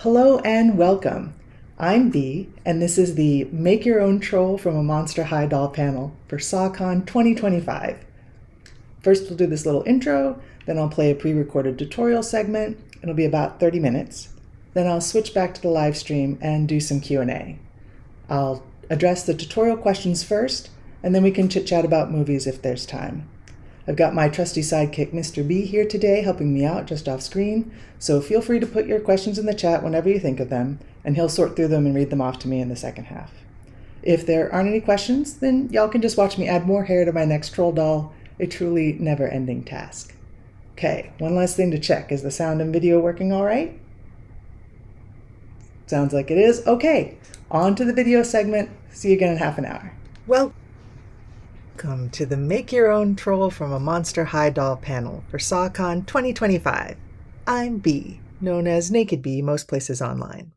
Hello and welcome. I'm Bee, and this is the Make Your Own Troll from a Monster High doll panel for SAHCon 2025. First we'll do this little intro, then I'll play a pre-recorded tutorial segment. It'll be about 30 minutes. Then I'll switch back to the live stream and do some Q&A. I'll address the tutorial questions first, and then we can chit-chat about movies if there's time. I've got my trusty sidekick, Mr. B, here today helping me out just off screen, so feel free to put your questions in the chat whenever you think of them, and he'll sort through them and read them off to me in the second half. If there aren't any questions, then y'all can just watch me add more hair to my next troll doll, a truly never-ending task. Okay, one last thing to check. Is the sound and video working all right? Sounds like it is. Okay, on to the video segment. See you again in half an hour. Welcome to the Make Your Own Troll from a Monster High doll panel for SAHCon 2025. I'm Bee, known as Naked Bee most places online.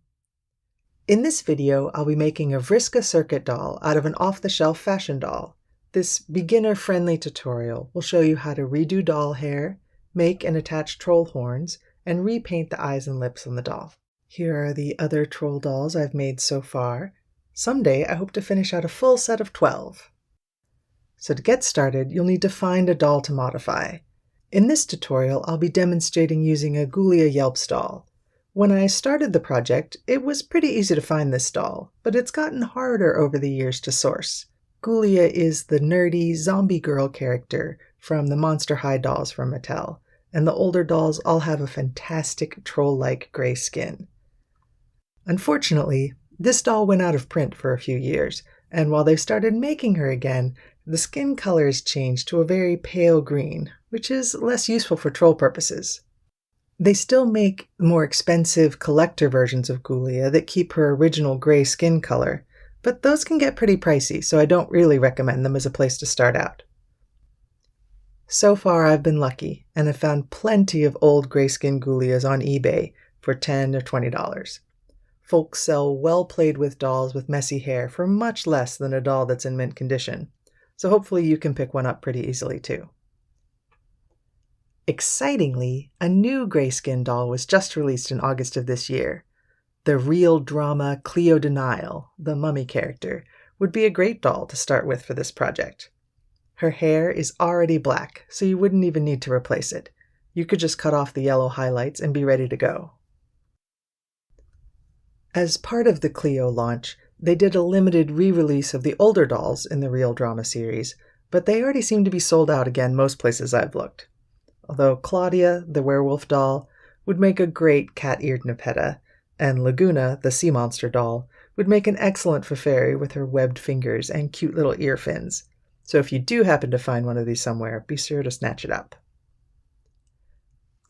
In this video, I'll be making a Vriska Serket doll out of an off-the-shelf fashion doll. This beginner-friendly tutorial will show you how to redo doll hair, make and attach troll horns, and repaint the eyes and lips on the doll. Here are the other troll dolls I've made so far. Someday I hope to finish out a full set of 12. So to get started, you'll need to find a doll to modify. In this tutorial, I'll be demonstrating using a Ghoulia Yelps doll. When I started the project, it was pretty easy to find this doll, but it's gotten harder over the years to source. Ghoulia is the nerdy zombie girl character from the Monster High dolls from Mattel, and the older dolls all have a fantastic troll-like gray skin. Unfortunately, this doll went out of print for a few years, and while they've started making her again, the skin color has changed to a very pale green, which is less useful for troll purposes. They still make more expensive collector versions of Ghoulia that keep her original gray skin color, but those can get pretty pricey, so I don't really recommend them as a place to start out. So far I've been lucky, and have found plenty of old grayskin Ghoulias on eBay for $10 or $20. Folks sell well-played-with dolls with messy hair for much less than a doll that's in mint condition, so hopefully you can pick one up pretty easily too. Excitingly, a new grayskin doll was just released in August of this year. The real drama Cleo Denial, the mummy character, would be a great doll to start with for this project. Her hair is already black, so you wouldn't even need to replace it. You could just cut off the yellow highlights and be ready to go. As part of the Cleo launch, they did a limited re-release of the older dolls in the Real Drama series, but they already seem to be sold out again most places I've looked. Although Claudia, the werewolf doll, would make a great cat-eared Nepeta, and Laguna, the sea monster doll, would make an excellent Feferi with her webbed fingers and cute little ear fins. So if you do happen to find one of these somewhere, be sure to snatch it up.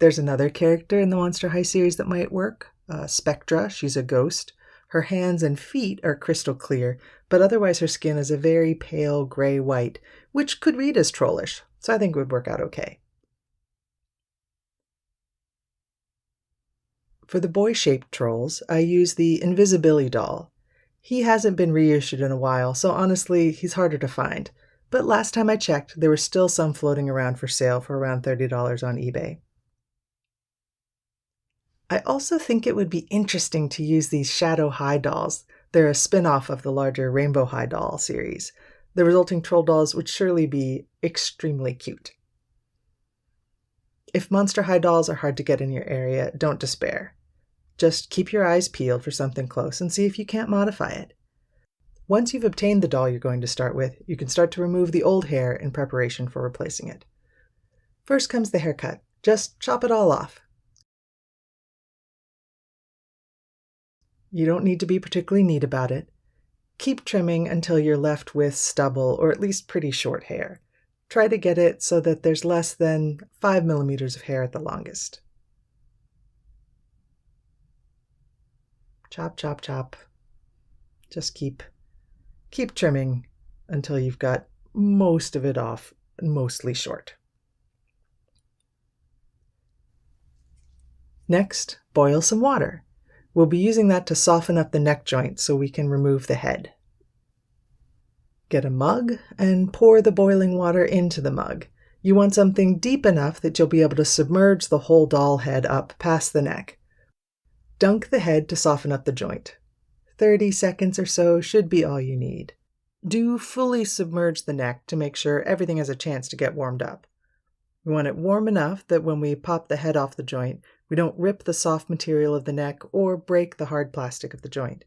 There's another character in the Monster High series that might work. Spectra, she's a ghost. Her hands and feet are crystal clear, but otherwise her skin is a very pale gray-white, which could read as trollish, so I think it would work out okay. For the boy-shaped trolls, I use the Invisibility doll. He hasn't been reissued in a while, so honestly, he's harder to find. But last time I checked, there were still some floating around for sale for around $30 on eBay. I also think it would be interesting to use these Shadow High dolls. They're a spin-off of the larger Rainbow High doll series. The resulting troll dolls would surely be extremely cute. If Monster High dolls are hard to get in your area, don't despair. Just keep your eyes peeled for something close and see if you can't modify it. Once you've obtained the doll you're going to start with, you can start to remove the old hair in preparation for replacing it. First comes the haircut. Just chop it all off. You don't need to be particularly neat about it. Keep trimming until you're left with stubble or at least pretty short hair. Try to get it so that there's less than 5 millimeters of hair at the longest. Chop, chop, chop. Just keep trimming until you've got most of it off, mostly short. Next, boil some water. We'll be using that to soften up the neck joint so we can remove the head. Get a mug and pour the boiling water into the mug. You want something deep enough that you'll be able to submerge the whole doll head up past the neck. Dunk the head to soften up the joint. 30 seconds or so should be all you need. Do fully submerge the neck to make sure everything has a chance to get warmed up. We want it warm enough that when we pop the head off the joint, we don't rip the soft material of the neck or break the hard plastic of the joint.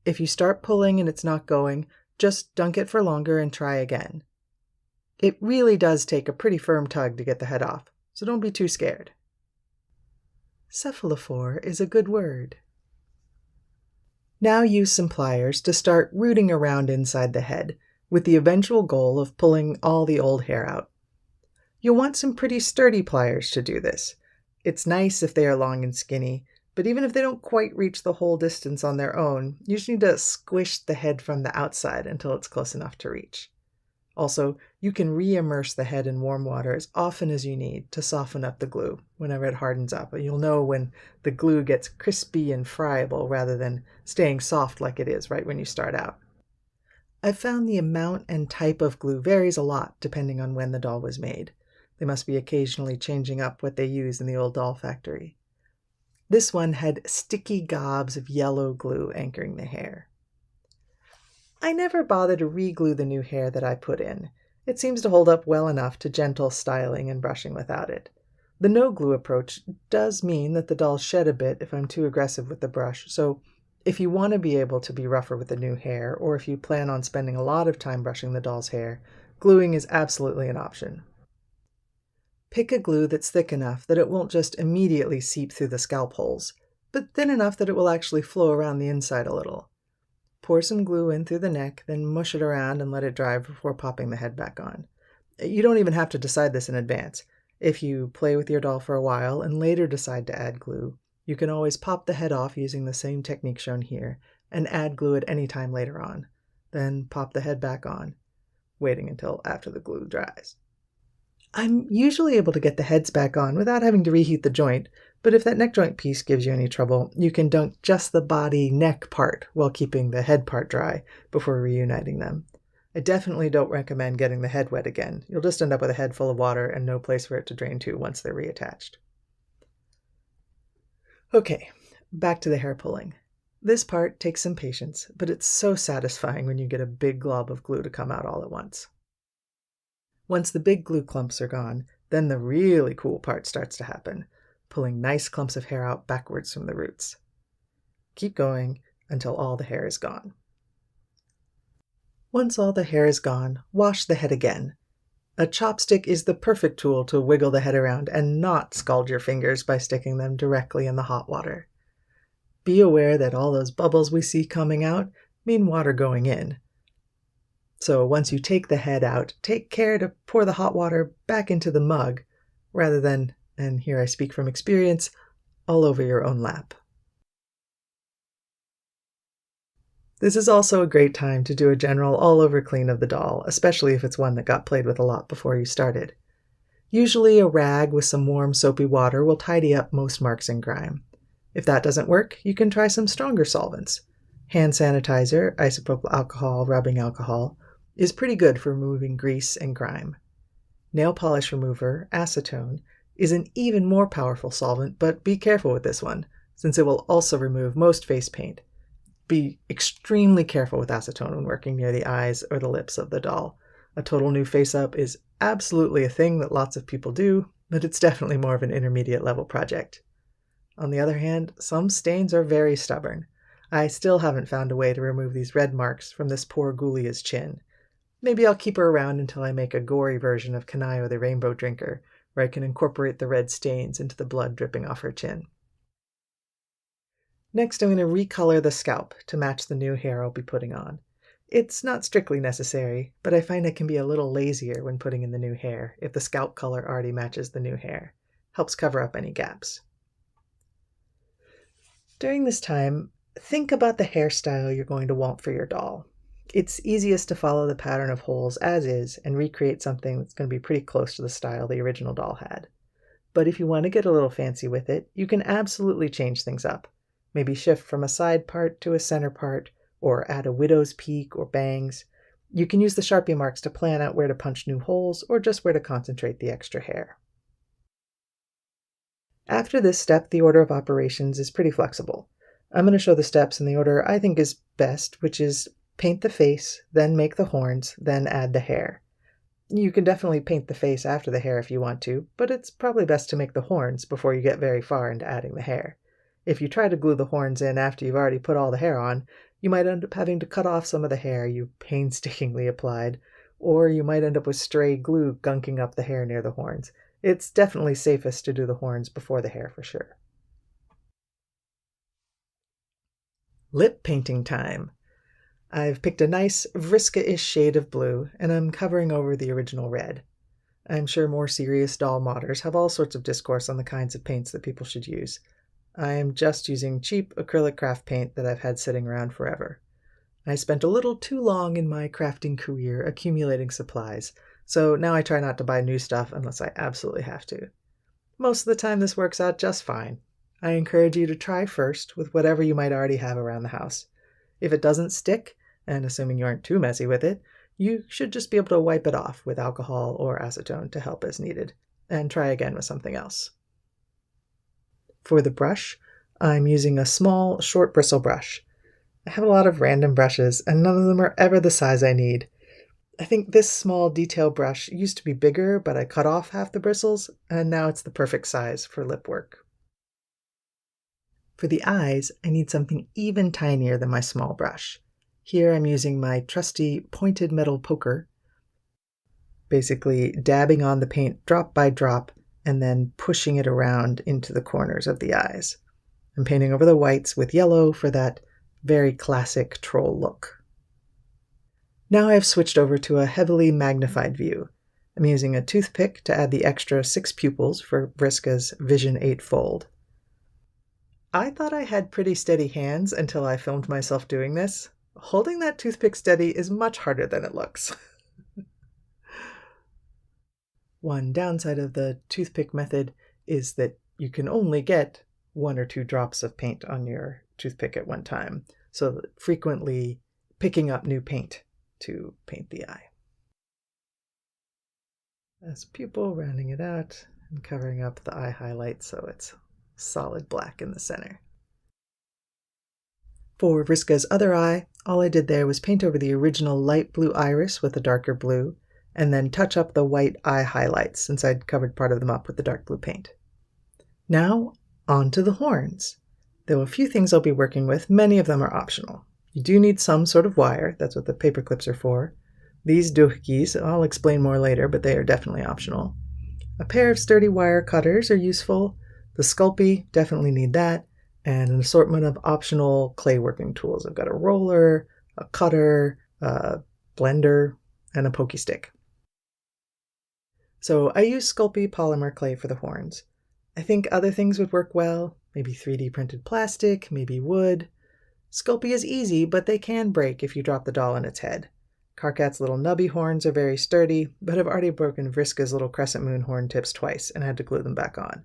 If you start pulling and it's not going, just dunk it for longer and try again. It really does take a pretty firm tug to get the head off, so don't be too scared. Cephalophore is a good word. Now use some pliers to start rooting around inside the head, with the eventual goal of pulling all the old hair out. You'll want some pretty sturdy pliers to do this. It's nice if they are long and skinny, but even if they don't quite reach the whole distance on their own, you just need to squish the head from the outside until it's close enough to reach. Also, you can re-immerse the head in warm water as often as you need to soften up the glue whenever it hardens up. You'll know when the glue gets crispy and friable rather than staying soft like it is right when you start out. I've found the amount and type of glue varies a lot depending on when the doll was made. They must be occasionally changing up what they use in the old doll factory. This one had sticky gobs of yellow glue anchoring the hair. I never bother to re-glue the new hair that I put in. It seems to hold up well enough to gentle styling and brushing without it. The no-glue approach does mean that the dolls shed a bit if I'm too aggressive with the brush, so if you want to be able to be rougher with the new hair, or if you plan on spending a lot of time brushing the doll's hair, gluing is absolutely an option. Pick a glue that's thick enough that it won't just immediately seep through the scalp holes, but thin enough that it will actually flow around the inside a little. Pour some glue in through the neck, then mush it around and let it dry before popping the head back on. You don't even have to decide this in advance. If you play with your doll for a while and later decide to add glue, you can always pop the head off using the same technique shown here and add glue at any time later on. Then pop the head back on, waiting until after the glue dries. I'm usually able to get the heads back on without having to reheat the joint, but if that neck joint piece gives you any trouble, you can dunk just the body neck part while keeping the head part dry before reuniting them. I definitely don't recommend getting the head wet again. You'll just end up with a head full of water and no place for it to drain to once they're reattached. Okay, back to the hair pulling. This part takes some patience, but it's so satisfying when you get a big glob of glue to come out all at once. Once the big glue clumps are gone, then the really cool part starts to happen, pulling nice clumps of hair out backwards from the roots. Keep going until all the hair is gone. Once all the hair is gone, wash the head again. A chopstick is the perfect tool to wiggle the head around and not scald your fingers by sticking them directly in the hot water. Be aware that all those bubbles we see coming out mean water going in. So once you take the head out, take care to pour the hot water back into the mug, rather than, and here I speak from experience, all over your own lap. This is also a great time to do a general all-over clean of the doll, especially if it's one that got played with a lot before you started. Usually a rag with some warm soapy water will tidy up most marks and grime. If that doesn't work, you can try some stronger solvents. Hand sanitizer, isopropyl alcohol, rubbing alcohol, is pretty good for removing grease and grime. Nail polish remover, acetone, is an even more powerful solvent, but be careful with this one, since it will also remove most face paint. Be extremely careful with acetone when working near the eyes or the lips of the doll. A total new face-up is absolutely a thing that lots of people do, but it's definitely more of an intermediate level project. On the other hand, some stains are very stubborn. I still haven't found a way to remove these red marks from this poor Ghoulia's chin. Maybe I'll keep her around until I make a gory version of Kanayo the Rainbow Drinker, where I can incorporate the red stains into the blood dripping off her chin. Next, I'm going to recolor the scalp to match the new hair I'll be putting on. It's not strictly necessary, but I find I can be a little lazier when putting in the new hair if the scalp color already matches the new hair. Helps cover up any gaps. During this time, think about the hairstyle you're going to want for your doll. It's easiest to follow the pattern of holes as is and recreate something that's going to be pretty close to the style the original doll had. But if you want to get a little fancy with it, you can absolutely change things up. Maybe shift from a side part to a center part, or add a widow's peak or bangs. You can use the Sharpie marks to plan out where to punch new holes or just where to concentrate the extra hair. After this step, the order of operations is pretty flexible. I'm going to show the steps in the order I think is best, which is paint the face, then make the horns, then add the hair. You can definitely paint the face after the hair if you want to, but it's probably best to make the horns before you get very far into adding the hair. If you try to glue the horns in after you've already put all the hair on, you might end up having to cut off some of the hair you painstakingly applied, or you might end up with stray glue gunking up the hair near the horns. It's definitely safest to do the horns before the hair for sure. Lip painting time. I've picked a nice Vriska-ish shade of blue, and I'm covering over the original red. I'm sure more serious doll modders have all sorts of discourse on the kinds of paints that people should use. I am just using cheap acrylic craft paint that I've had sitting around forever. I spent a little too long in my crafting career accumulating supplies, so now I try not to buy new stuff unless I absolutely have to. Most of the time this works out just fine. I encourage you to try first with whatever you might already have around the house. If it doesn't stick, and assuming you aren't too messy with it, you should just be able to wipe it off with alcohol or acetone to help as needed, and try again with something else. For the brush, I'm using a small, short bristle brush. I have a lot of random brushes, and none of them are ever the size I need. I think this small detail brush used to be bigger, but I cut off half the bristles, and now it's the perfect size for lip work. For the eyes, I need something even tinier than my small brush. Here I'm using my trusty pointed metal poker, basically dabbing on the paint drop by drop, and then pushing it around into the corners of the eyes. I'm painting over the whites with yellow for that very classic troll look. Now I've switched over to a heavily magnified view. I'm using a toothpick to add the extra 6 pupils for Vriska's Vision 8 fold. I thought I had pretty steady hands until I filmed myself doing this. Holding that toothpick steady is much harder than it looks. One downside of the toothpick method is that you can only get 1 or 2 drops of paint on your toothpick at one time, so frequently picking up new paint to paint the eye. As pupil, rounding it out and covering up the eye highlight so it's solid black in the center. For Vriska's other eye, all I did there was paint over the original light blue iris with a darker blue, and then touch up the white eye highlights since I'd covered part of them up with the dark blue paint. Now, on to the horns. There are a few things I'll be working with, many of them are optional. You do need some sort of wire, that's what the paper clips are for. These doohickeys, I'll explain more later, but they are definitely optional. A pair of sturdy wire cutters are useful. The Sculpey, definitely need that. And an assortment of optional clay working tools. I've got a roller, a cutter, a blender, and a pokey stick. So I use Sculpey polymer clay for the horns. I think other things would work well, maybe 3D printed plastic, maybe wood. Sculpey is easy, but they can break if you drop the doll on its head. Karkat's little nubby horns are very sturdy, but I've already broken Vriska's little crescent moon horn tips twice and had to glue them back on.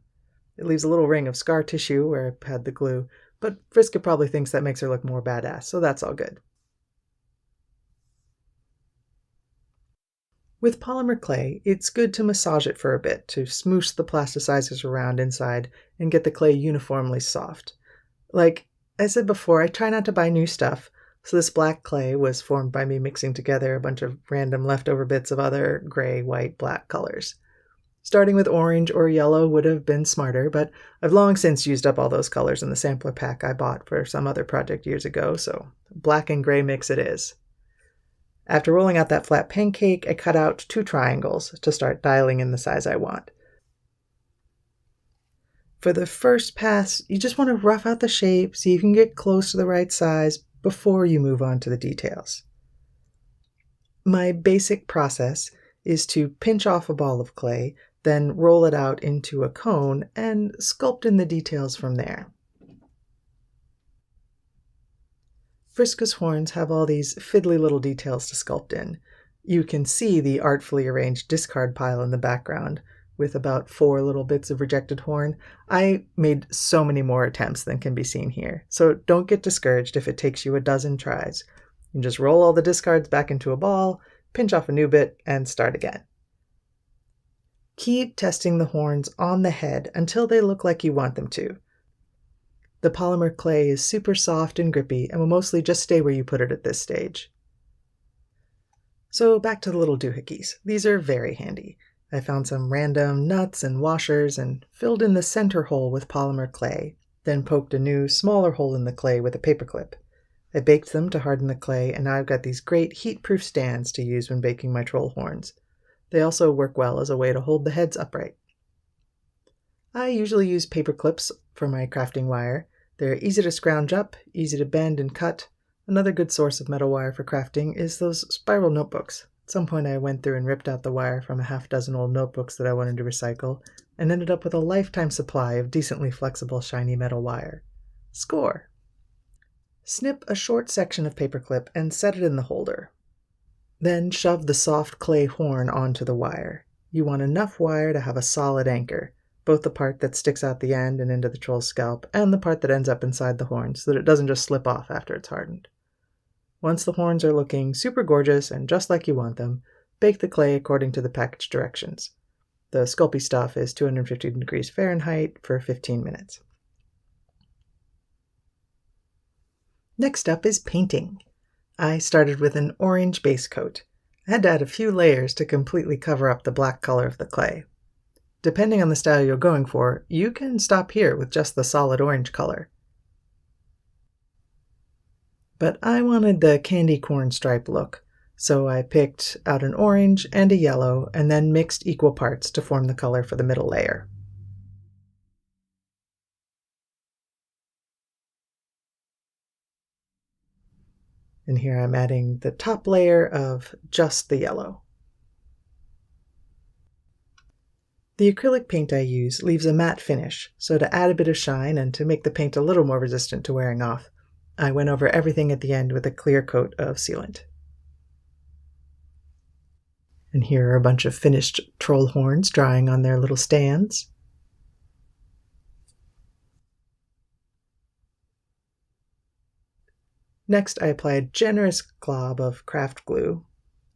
It leaves a little ring of scar tissue where I had the glue, but Vriska probably thinks that makes her look more badass, so that's all good. With polymer clay, it's good to massage it for a bit to smoosh the plasticizers around inside and get the clay uniformly soft. Like I said before, I try not to buy new stuff, so this black clay was formed by me mixing together a bunch of random leftover bits of other gray, white, black colors. Starting with orange or yellow would have been smarter, but I've long since used up all those colors in the sampler pack I bought for some other project years ago, so black and gray mix it is. After rolling out that flat pancake, I cut out 2 triangles to start dialing in the size I want. For the first pass, you just want to rough out the shape so you can get close to the right size before you move on to the details. My basic process is to pinch off a ball of clay, then roll it out into a cone and sculpt in the details from there. Vriska's horns have all these fiddly little details to sculpt in. You can see the artfully arranged discard pile in the background with about 4 little bits of rejected horn. I made so many more attempts than can be seen here, so don't get discouraged if it takes you a dozen tries. You can just roll all the discards back into a ball, pinch off a new bit, and start again. Keep testing the horns on the head until they look like you want them to. The polymer clay is super soft and grippy and will mostly just stay where you put it at this stage. So back to the little doohickeys. These are very handy. I found some random nuts and washers and filled in the center hole with polymer clay, then poked a new, smaller hole in the clay with a paperclip. I baked them to harden the clay, and now I've got these great heat-proof stands to use when baking my troll horns. They also work well as a way to hold the heads upright. I usually use paper clips for my crafting wire. They're easy to scrounge up, easy to bend and cut. Another good source of metal wire for crafting is those spiral notebooks. At some point I went through and ripped out the wire from a half-dozen old notebooks that I wanted to recycle, and ended up with a lifetime supply of decently flexible shiny metal wire. Score! Snip a short section of paperclip and set it in the holder. Then shove the soft clay horn onto the wire. You want enough wire to have a solid anchor, both the part that sticks out the end and into the troll's scalp, and the part that ends up inside the horn so that it doesn't just slip off after it's hardened. Once the horns are looking super gorgeous and just like you want them, bake the clay according to the package directions. The sculpey stuff is 250 degrees Fahrenheit for 15 minutes. Next up is painting. I started with an orange base coat. I had to add a few layers to completely cover up the black color of the clay. Depending on the style you're going for, you can stop here with just the solid orange color. But I wanted the candy corn stripe look, so I picked out an orange and a yellow and then mixed equal parts to form the color for the middle layer. And here I'm adding the top layer of just the yellow. The acrylic paint I use leaves a matte finish, so to add a bit of shine and to make the paint a little more resistant to wearing off, I went over everything at the end with a clear coat of sealant. And here are a bunch of finished troll horns drying on their little stands. Next, I apply a generous glob of craft glue.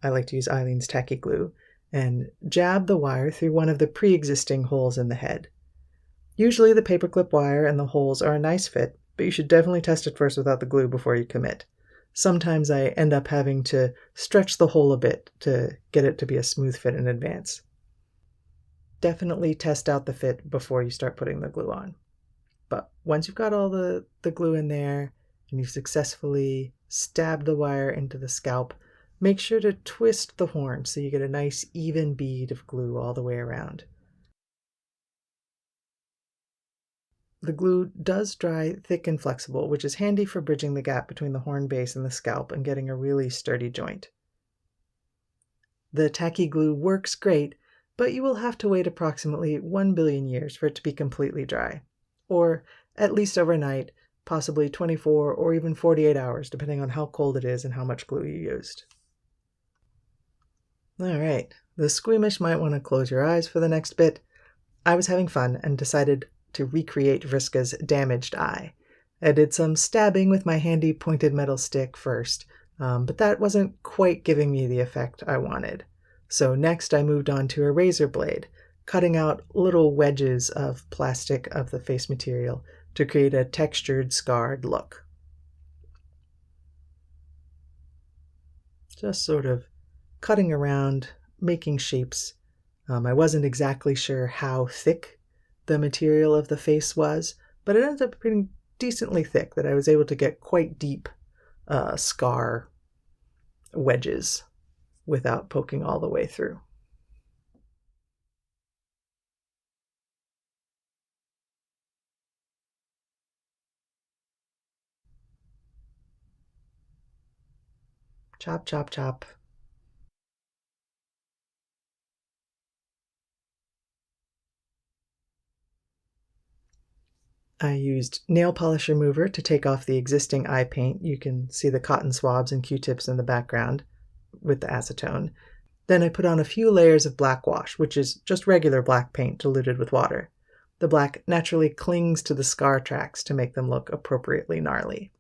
I like to use Eileen's tacky glue, and jab the wire through one of the pre-existing holes in the head. Usually the paperclip wire and the holes are a nice fit, but you should definitely test it first without the glue before you commit. Sometimes I end up having to stretch the hole a bit to get it to be a smooth fit in advance. Definitely test out the fit before you start putting the glue on. But once you've got all the glue in there, and you've successfully stabbed the wire into the scalp, make sure to twist the horn so you get a nice even bead of glue all the way around. The glue does dry thick and flexible, which is handy for bridging the gap between the horn base and the scalp and getting a really sturdy joint. The tacky glue works great, but you will have to wait approximately 1 billion years for it to be completely dry, or at least overnight, possibly 24 or even 48 hours, depending on how cold it is and how much glue you used. All right, the squeamish might want to close your eyes for the next bit. I was having fun and decided to recreate Vriska's damaged eye. I did some stabbing with my handy pointed metal stick first, but that wasn't quite giving me the effect I wanted. So next I moved on to a razor blade, cutting out little wedges of plastic of the face material to create a textured, scarred look. Just sort of cutting around, making shapes. I wasn't exactly sure how thick the material of the face was, but it ended up being decently thick that I was able to get quite deep scar wedges without poking all the way through. Chop, chop, chop. I used nail polish remover to take off the existing eye paint. You can see the cotton swabs and Q-tips in the background with the acetone. Then I put on a few layers of black wash, which is just regular black paint diluted with water. The black naturally clings to the scar tracks to make them look appropriately gnarly.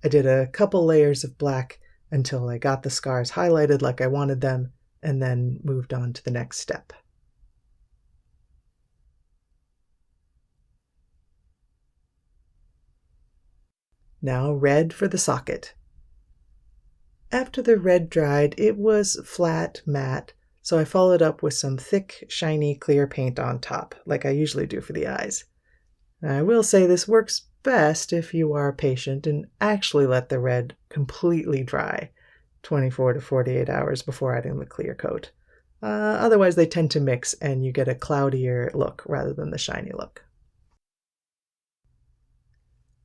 I did a couple layers of black until I got the scars highlighted like I wanted them, and then moved on to the next step. Now red for the socket. After the red dried, it was flat, matte, so I followed up with some thick, shiny, clear paint on top, like I usually do for the eyes. Now, I will say this works best if you are patient and actually let the red completely dry 24 to 48 hours before adding the clear coat. Otherwise, they tend to mix and you get a cloudier look rather than the shiny look.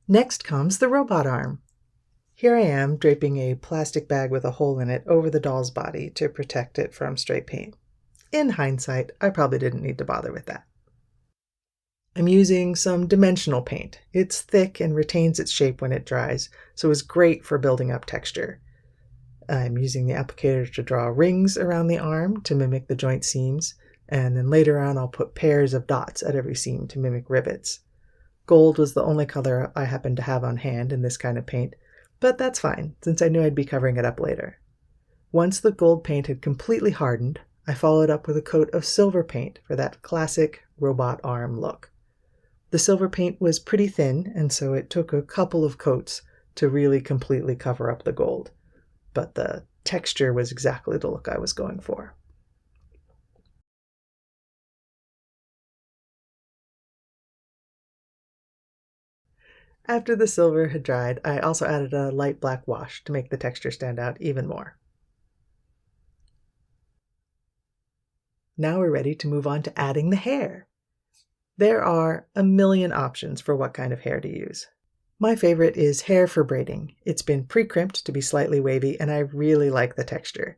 Next comes the robot arm. Here I am draping a plastic bag with a hole in it over the doll's body to protect it from stray paint. In hindsight, I probably didn't need to bother with that. I'm using some dimensional paint. It's thick and retains its shape when it dries, so it's great for building up texture. I'm using the applicator to draw rings around the arm to mimic the joint seams, and then later on I'll put pairs of dots at every seam to mimic rivets. Gold was the only color I happened to have on hand in this kind of paint, but that's fine, since I knew I'd be covering it up later. Once the gold paint had completely hardened, I followed up with a coat of silver paint for that classic robot arm look. The silver paint was pretty thin, and so it took a couple of coats to really completely cover up the gold. But the texture was exactly the look I was going for. After the silver had dried, I also added a light black wash to make the texture stand out even more. Now we're ready to move on to adding the hair. There are a million options for what kind of hair to use. My favorite is hair for braiding. It's been pre-crimped to be slightly wavy, and I really like the texture.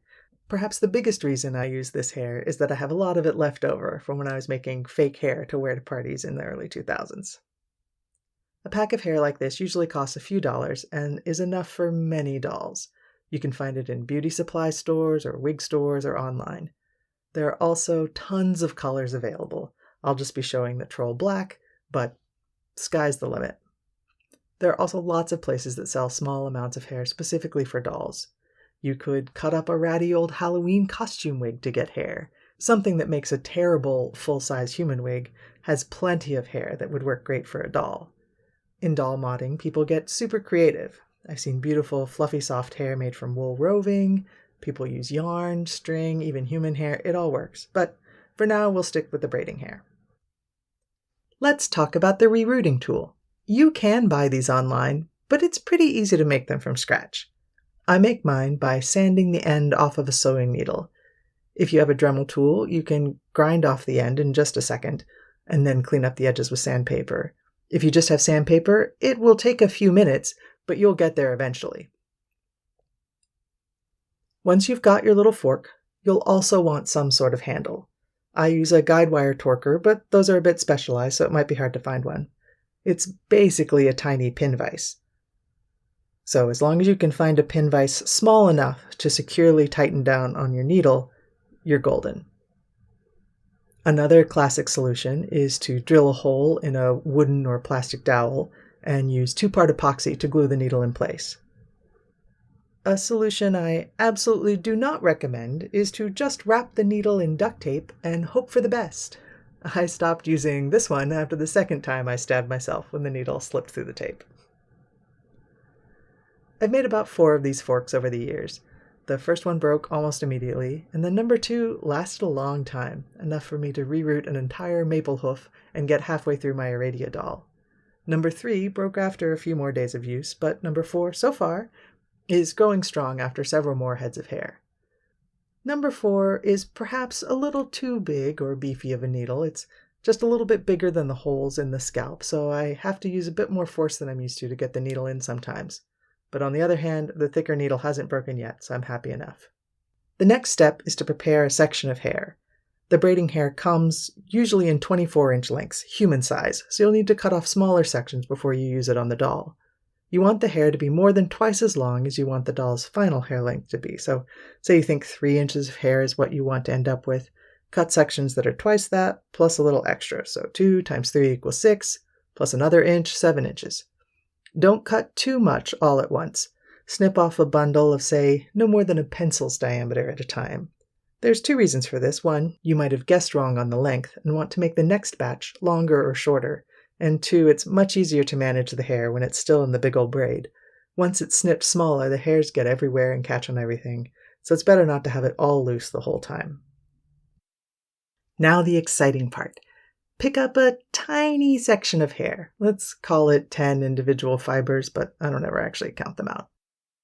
Perhaps the biggest reason I use this hair is that I have a lot of it left over from when I was making fake hair to wear to parties in the early 2000s. A pack of hair like this usually costs a few dollars and is enough for many dolls. You can find it in beauty supply stores or wig stores or online. There are also tons of colors available. I'll just be showing the troll black, but sky's the limit. There are also lots of places that sell small amounts of hair specifically for dolls. You could cut up a ratty old Halloween costume wig to get hair. Something that makes a terrible full-size human wig has plenty of hair that would work great for a doll. In doll modding, people get super creative. I've seen beautiful, fluffy, soft hair made from wool roving. People use yarn, string, even human hair. It all works. But for now, we'll stick with the braiding hair. Let's talk about the rerooting tool. You can buy these online, but it's pretty easy to make them from scratch. I make mine by sanding the end off of a sewing needle. If you have a Dremel tool, you can grind off the end in just a second, and then clean up the edges with sandpaper. If you just have sandpaper, it will take a few minutes, but you'll get there eventually. Once you've got your little fork, you'll also want some sort of handle. I use a guide wire torquer, but those are a bit specialized, so it might be hard to find one. It's basically a tiny pin vise. So as long as you can find a pin vise small enough to securely tighten down on your needle, you're golden. Another classic solution is to drill a hole in a wooden or plastic dowel and use 2-part epoxy to glue the needle in place. A solution I absolutely do not recommend is to just wrap the needle in duct tape and hope for the best. I stopped using this one after the second time I stabbed myself when the needle slipped through the tape. I've made about 4 of these forks over the years. The first one broke almost immediately, and then number 2 lasted a long time, enough for me to reroot an entire maple hoof and get halfway through my Aradia doll. Number 3 broke after a few more days of use, but number 4, so far, is going strong after several more heads of hair. Number 4 is perhaps a little too big or beefy of a needle. It's just a little bit bigger than the holes in the scalp, so I have to use a bit more force than I'm used to get the needle in sometimes. But on the other hand, the thicker needle hasn't broken yet, so I'm happy enough. The next step is to prepare a section of hair. The braiding hair comes usually in 24-inch lengths, human size, so you'll need to cut off smaller sections before you use it on the doll. You want the hair to be more than twice as long as you want the doll's final hair length to be. So say you think 3 inches of hair is what you want to end up with. Cut sections that are twice that, plus a little extra. So 2 times 3 equals 6, plus another inch, 7 inches. Don't cut too much all at once. Snip off a bundle of, say, no more than a pencil's diameter at a time. There's 2 reasons for this. 1, you might have guessed wrong on the length and want to make the next batch longer or shorter. And 2, it's much easier to manage the hair when it's still in the big old braid. Once it's snipped smaller, the hairs get everywhere and catch on everything, so it's better not to have it all loose the whole time. Now the exciting part. Pick up a tiny section of hair. Let's call it 10 individual fibers, but I don't ever actually count them out.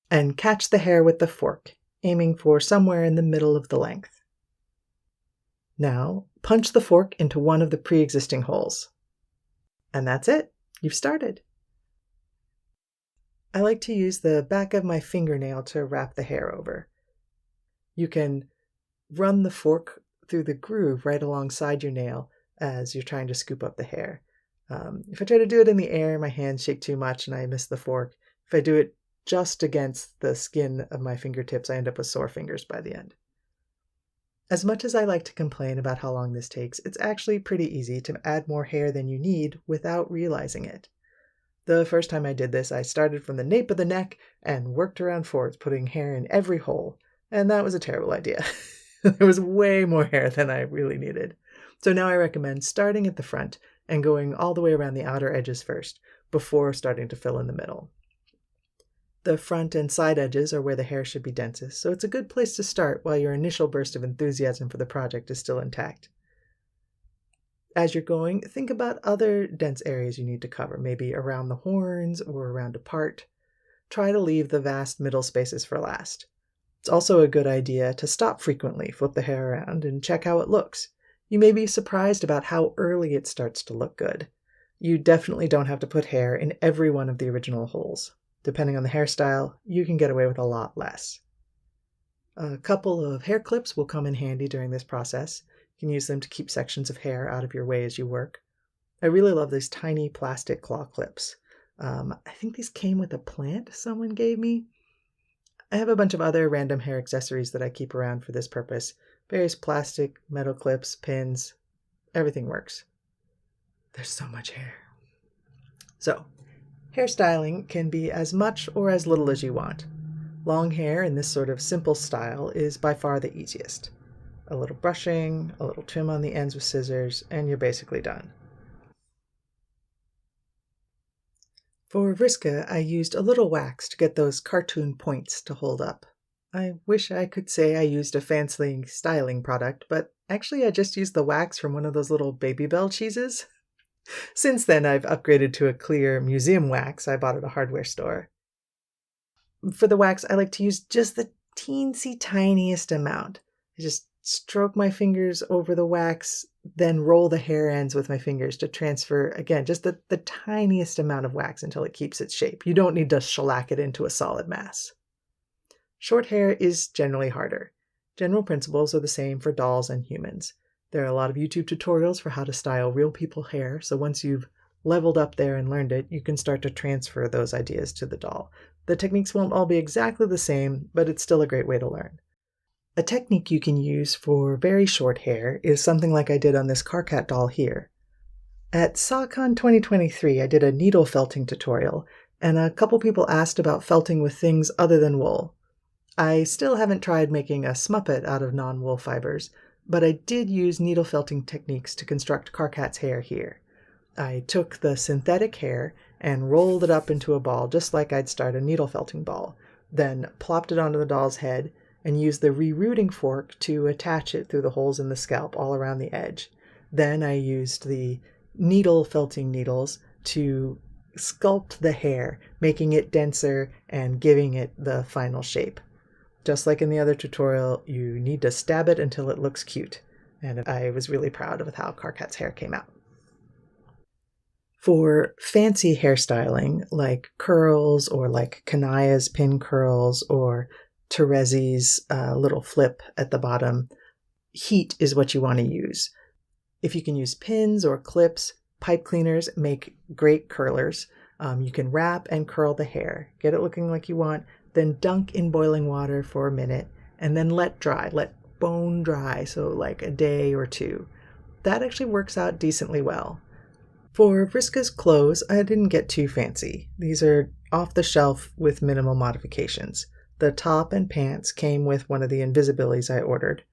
And catch the hair with the fork, aiming for somewhere in the middle of the length. Now, punch the fork into one of the pre-existing holes. And that's it. You've started. I like to use the back of my fingernail to wrap the hair over. You can run the fork through the groove right alongside your nail as you're trying to scoop up the hair. If I try to do it in the air, my hands shake too much and I miss the fork. If I do it just against the skin of my fingertips, I end up with sore fingers by the end. As much as I like to complain about how long this takes, it's actually pretty easy to add more hair than you need without realizing it. The first time I did this, I started from the nape of the neck and worked around forwards, putting hair in every hole, and that was a terrible idea. There was way more hair than I really needed. So now I recommend starting at the front and going all the way around the outer edges first, before starting to fill in the middle. The front and side edges are where the hair should be densest, so it's a good place to start while your initial burst of enthusiasm for the project is still intact. As you're going, think about other dense areas you need to cover, maybe around the horns or around a part. Try to leave the vast middle spaces for last. It's also a good idea to stop frequently, flip the hair around, and check how it looks. You may be surprised about how early it starts to look good. You definitely don't have to put hair in every one of the original holes. Depending on the hairstyle, you can get away with a lot less. A couple of hair clips will come in handy during this process. You can use them to keep sections of hair out of your way as you work. I really love these tiny plastic claw clips. I think these came with a plant someone gave me. I have a bunch of other random hair accessories that I keep around for this purpose. Various plastic, metal clips, pins, everything works. There's so much hair. So, hairstyling can be as much or as little as you want. Long hair in this sort of simple style is by far the easiest. A little brushing, a little trim on the ends with scissors, and you're basically done. For Vriska, I used a little wax to get those cartoon points to hold up. I wish I could say I used a fancy styling product, but actually I just used the wax from one of those little Baby Bell cheeses. Since then, I've upgraded to a clear museum wax I bought at a hardware store. For the wax, I like to use just the teensy tiniest amount. I just stroke my fingers over the wax, then roll the hair ends with my fingers to transfer, again, just the tiniest amount of wax until it keeps its shape. You don't need to shellac it into a solid mass. Short hair is generally harder. General principles are the same for dolls and humans. There are a lot of YouTube tutorials for how to style real people hair, so once you've leveled up there and learned it, you can start to transfer those ideas to the doll. The techniques won't all be exactly the same, but it's still a great way to learn. A technique you can use for very short hair is something like I did on this Carcat doll here. At SAHCon 2023, I did a needle felting tutorial, and a couple people asked about felting with things other than wool. I still haven't tried making a smuppet out of non-wool fibers, but I did use needle felting techniques to construct Carcat's hair here. I took the synthetic hair and rolled it up into a ball just like I'd start a needle felting ball, then plopped it onto the doll's head and used the rerouting fork to attach it through the holes in the scalp all around the edge. Then I used the needle felting needles to sculpt the hair, making it denser and giving it the final shape. Just like in the other tutorial, you need to stab it until it looks cute, and I was really proud of how Carcat's hair came out. For fancy hairstyling, like curls or like Kanaya's pin curls or Terezi's little flip at the bottom, heat is what you want to use. If you can use pins or clips, pipe cleaners make great curlers. You can wrap and curl the hair, get it looking like you want, then dunk in boiling water for a minute, and then let dry, let bone dry, so like a day or 2. That actually works out decently well. For Vriska's clothes, I didn't get too fancy. These are off the shelf with minimal modifications. The top and pants came with one of the invisibilities I ordered,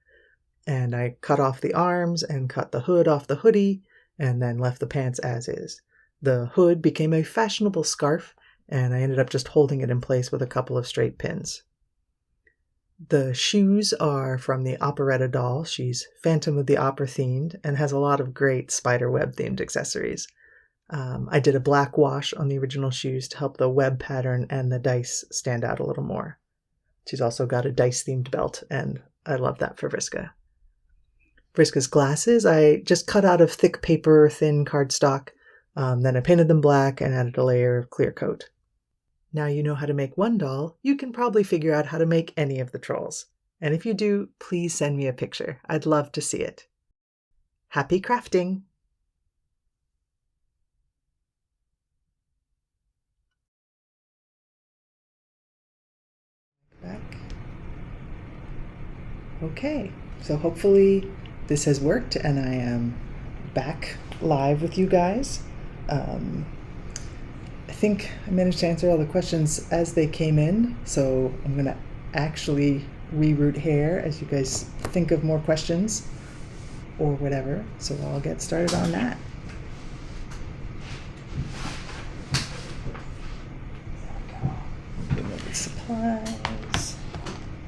and I cut off the arms and cut the hood off the hoodie and then left the pants as is. The hood became a fashionable scarf, and I ended up just holding it in place with a couple of straight pins. The shoes are from the operetta doll. She's Phantom of the Opera themed and has a lot of great spiderweb themed accessories. I did a black wash on the original shoes to help the web pattern and the dice stand out a little more. She's also got a dice themed belt, and I love that for Vriska. Vriska's glasses I just cut out of thick paper, thin cardstock. Then I painted them black and added a layer of clear coat. Now you know how to make one doll, you can probably figure out how to make any of the trolls. And if you do, please send me a picture. I'd love to see it. Happy crafting! Back. Okay, so hopefully this has worked and I am back live with you guys. I think I managed to answer all the questions as they came in, so I'm going to actually reroute hair as you guys think of more questions or whatever. So I'll get started on that. Limited supplies.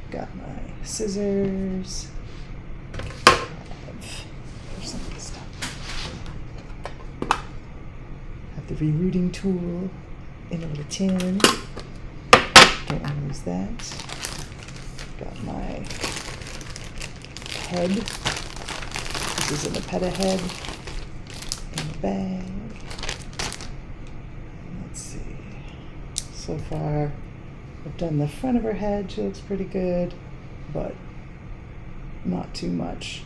Got my scissors. There's some of this stuff. Have the rerouting tool in a little tin. Don't want to use that. Got my head. This is an Apetta head in the bag. Let's see. So far, I've done the front of her head. She looks pretty good, but not too much.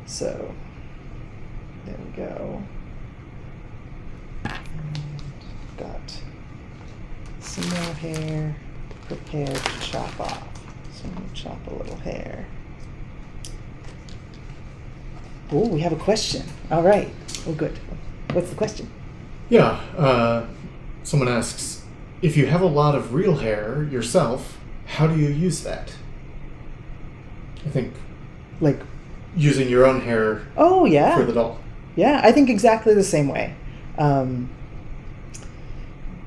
So there we go. And got some more hair prepared to chop off. So I'm going to chop a little hair. Oh, we have a question. All right. Oh, good. What's the question? Yeah. Someone asks, if you have a lot of real hair yourself, how do you use that? I think Like, using your own hair oh, yeah. for the doll. Yeah, I think exactly the same way.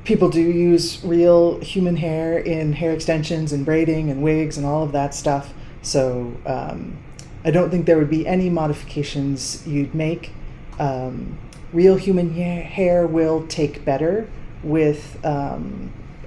People do use real human hair in hair extensions and braiding and wigs and all of that stuff. So I don't think there would be any modifications you'd make. Real human hair will take better with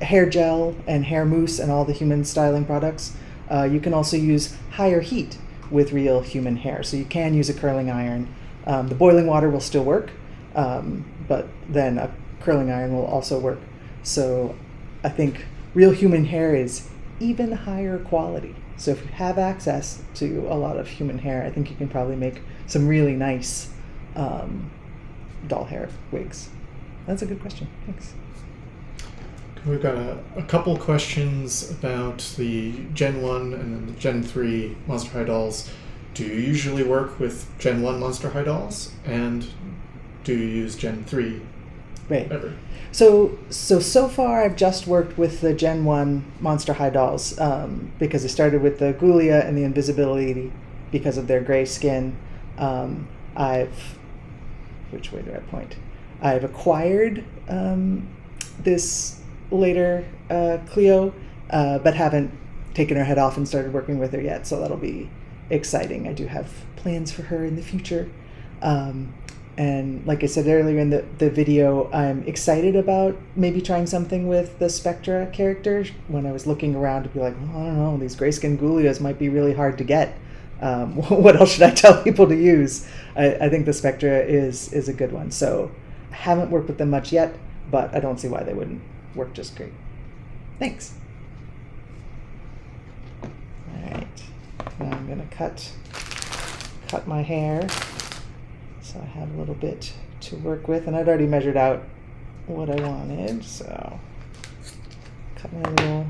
hair gel and hair mousse and all the human styling products. You can also use higher heat with real human hair. So you can use a curling iron. The boiling water will still work, but then a curling iron will also work. So I think real human hair is even higher quality. So if you have access to a lot of human hair, I think you can probably make some really nice doll hair wigs. That's a good question. Thanks. We've got a couple questions about the Gen 1 and then the Gen 3 Monster High dolls. Do you usually work with Gen 1 Monster High dolls? And do you use Gen 3 Right. ever? So far I've just worked with the Gen 1 Monster High dolls because I started with the Ghoulia and the invisibility because of their gray skin. Which way do I point? I've acquired this later Cleo, but haven't taken her head off and started working with her yet, so that'll be exciting. I do have plans for her in the future. And like I said earlier in the video, I'm excited about maybe trying something with the Spectra character. When I was looking around to be like, well, I don't know, these grayskin Ghoulias might be really hard to get. What else should I tell people to use? I think the Spectra is a good one. So I haven't worked with them much yet, but I don't see why they wouldn't work just great. Thanks. All right, now I'm gonna cut my hair. So I have a little bit to work with, and I'd already measured out what I wanted, so cut my little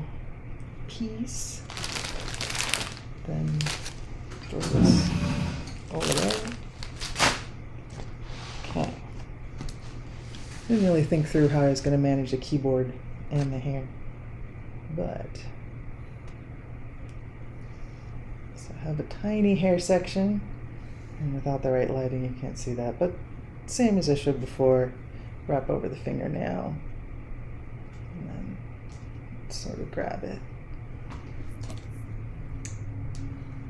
piece, then throw this over there. Okay. Didn't really think through how I was going to manage the keyboard and the hair. But so I have a tiny hair section, and without the right lighting you can't see that, but same as I showed before, wrap over the fingernail and then sort of grab it.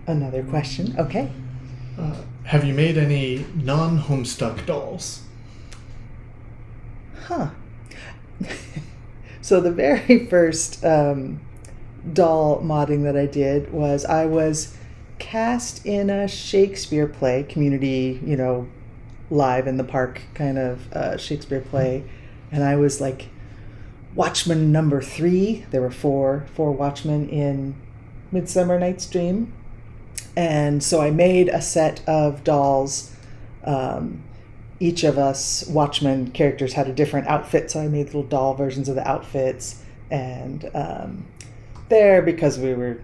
Another question. Okay. Have you made any non-Homestuck dolls? Huh. So the very first doll modding that I did was I was cast in a Shakespeare play, community, live in the park kind of Shakespeare play, and I was like Watchman number 3. There were four watchmen in Midsummer Night's Dream. And so I made a set of dolls. Each of us Watchmen characters had a different outfit, so I made little doll versions of the outfits. And because we were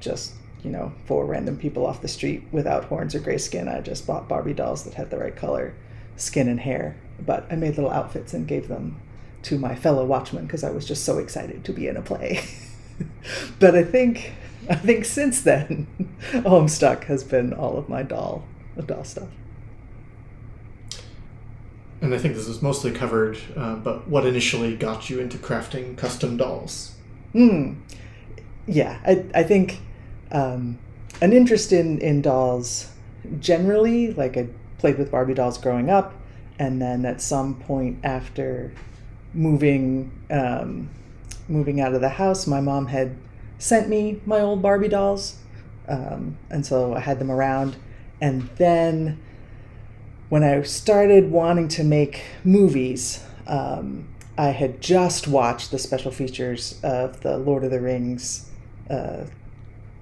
just, 4 random people off the street without horns or gray skin, I just bought Barbie dolls that had the right color, skin and hair. But I made little outfits and gave them to my fellow Watchmen because I was just so excited to be in a play. But I think since then, Homestuck has been all of my doll stuff. And I think this is mostly covered, but what initially got you into crafting custom dolls? Yeah, I think an interest in dolls generally, like I played with Barbie dolls growing up, and then at some point after moving out of the house, my mom had sent me my old Barbie dolls, and so I had them around. And then when I started wanting to make movies, I had just watched the special features of the Lord of the Rings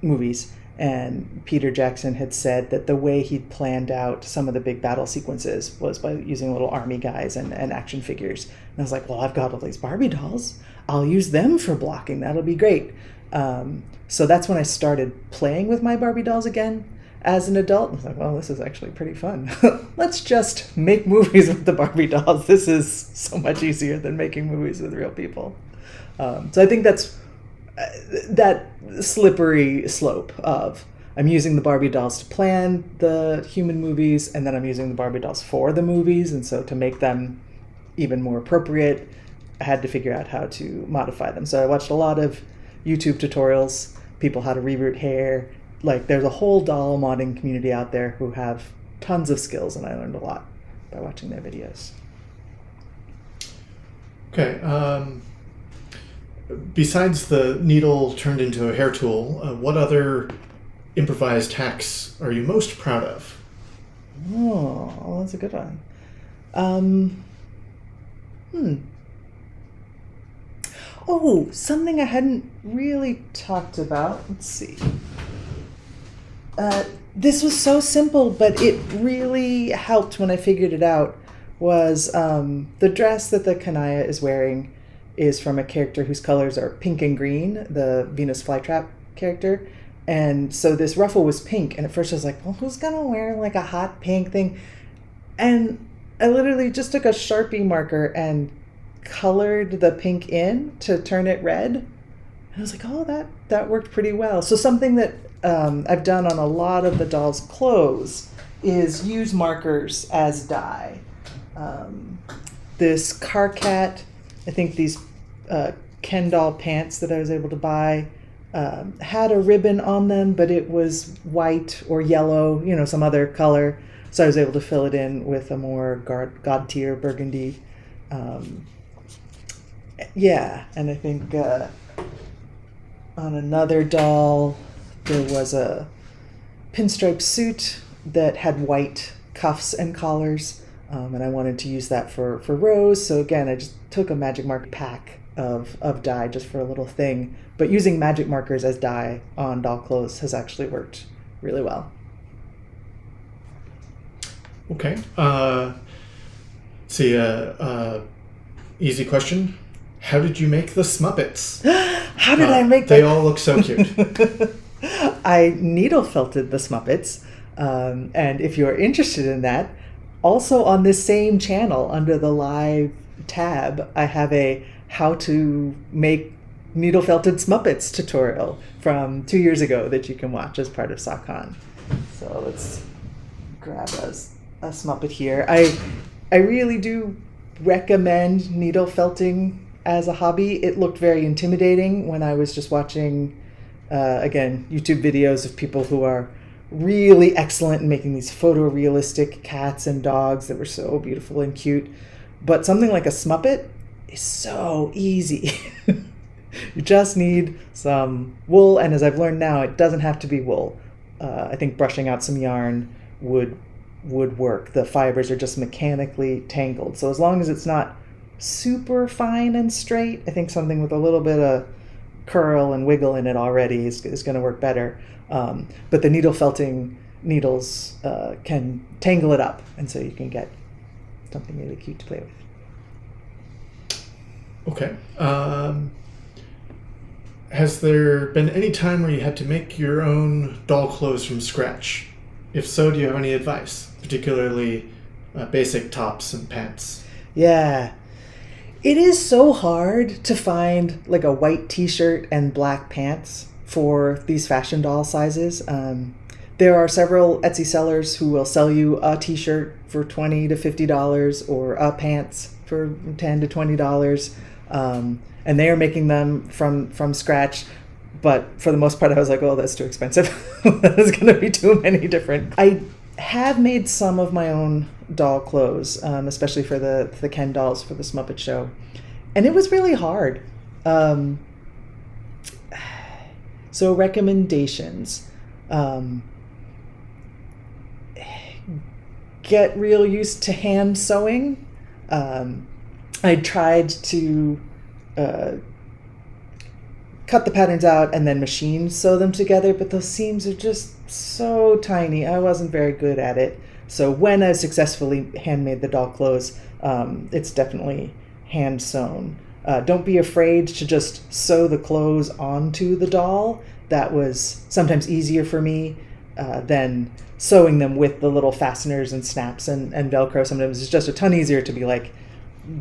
movies, and Peter Jackson had said that the way he'd planned out some of the big battle sequences was by using little army guys and action figures. And I was like, well, I've got all these Barbie dolls. I'll use them for blocking. That'll be great. So that's when I started playing with my Barbie dolls again as an adult. I was like, well, this is actually pretty fun. Let's just make movies with the Barbie dolls. This is so much easier than making movies with real people. So I think that's that slippery slope of I'm using the Barbie dolls to plan the human movies, and then I'm using the Barbie dolls for the movies. And so to make them even more appropriate, I had to figure out how to modify them. So I watched a lot of YouTube tutorials, people how to reroot hair. Like, there's a whole doll modding community out there who have tons of skills, and I learned a lot by watching their videos. Okay. Besides the needle turned into a hair tool, what other improvised hacks are you most proud of? Oh, that's a good one. Oh, something I hadn't really talked about. Let's see. This was so simple, but it really helped when I figured it out, was the dress that the Kanaya is wearing is from a character whose colors are pink and green, the Venus Flytrap character. And so this ruffle was pink, and at first I was like, well, who's gonna wear like a hot pink thing? And I literally just took a Sharpie marker and colored the pink in to turn it red. And I was like, oh, that worked pretty well. So something that I've done on a lot of the dolls' clothes is use markers as dye. This Carcat, I think these Ken doll pants that I was able to buy had a ribbon on them, but it was white or yellow, some other color. So I was able to fill it in with a more God tier burgundy. And I think on another doll, there was a pinstripe suit that had white cuffs and collars. And I wanted to use that for Rose. So again, I just took a magic marker pack of dye just for a little thing. But using magic markers as dye on doll clothes has actually worked really well. Okay. Easy question. How did you make the Smuppets? How did I make them? They all look so cute. I needle felted the Smuppets. And if you're interested in that, also on this same channel under the live tab, I have a how to make needle felted Smuppets tutorial from 2 years ago that you can watch as part of SAHCon. So let's grab a Smuppet here. I really do recommend needle felting as a hobby. It looked very intimidating when I was just watching, again, YouTube videos of people who are really excellent in making these photorealistic cats and dogs that were so beautiful and cute. But something like a Smuppet is so easy. You just need some wool, and as I've learned now, it doesn't have to be wool. I think brushing out some yarn would work. The fibers are just mechanically tangled. So as long as it's not super fine and straight, I think something with a little bit of curl and wiggle in it already is going to work better. But the needle felting needles can tangle it up, and so you can get something really cute to play with. Okay. Has there been any time where you had to make your own doll clothes from scratch? If so, do you have any advice, particularly basic tops and pants? Yeah. It is so hard to find like a white t-shirt and black pants for these fashion doll sizes. There are several Etsy sellers who will sell you a t-shirt for $20 to $50 or pants for $10 to $20. And they are making them from scratch. But for the most part, I was like, oh, that's too expensive. There's going to be too many different. I have made some of my own doll clothes, especially for the Ken dolls for the Smuppet show. And it was really hard. So recommendations. Get real used to hand sewing. I tried to cut the patterns out and then machine sew them together, but those seams are just so tiny. I wasn't very good at it. So when I successfully handmade the doll clothes, it's definitely hand sewn. Don't be afraid to just sew the clothes onto the doll. That was sometimes easier for me than sewing them with the little fasteners and snaps and Velcro. Sometimes it's just a ton easier to be like,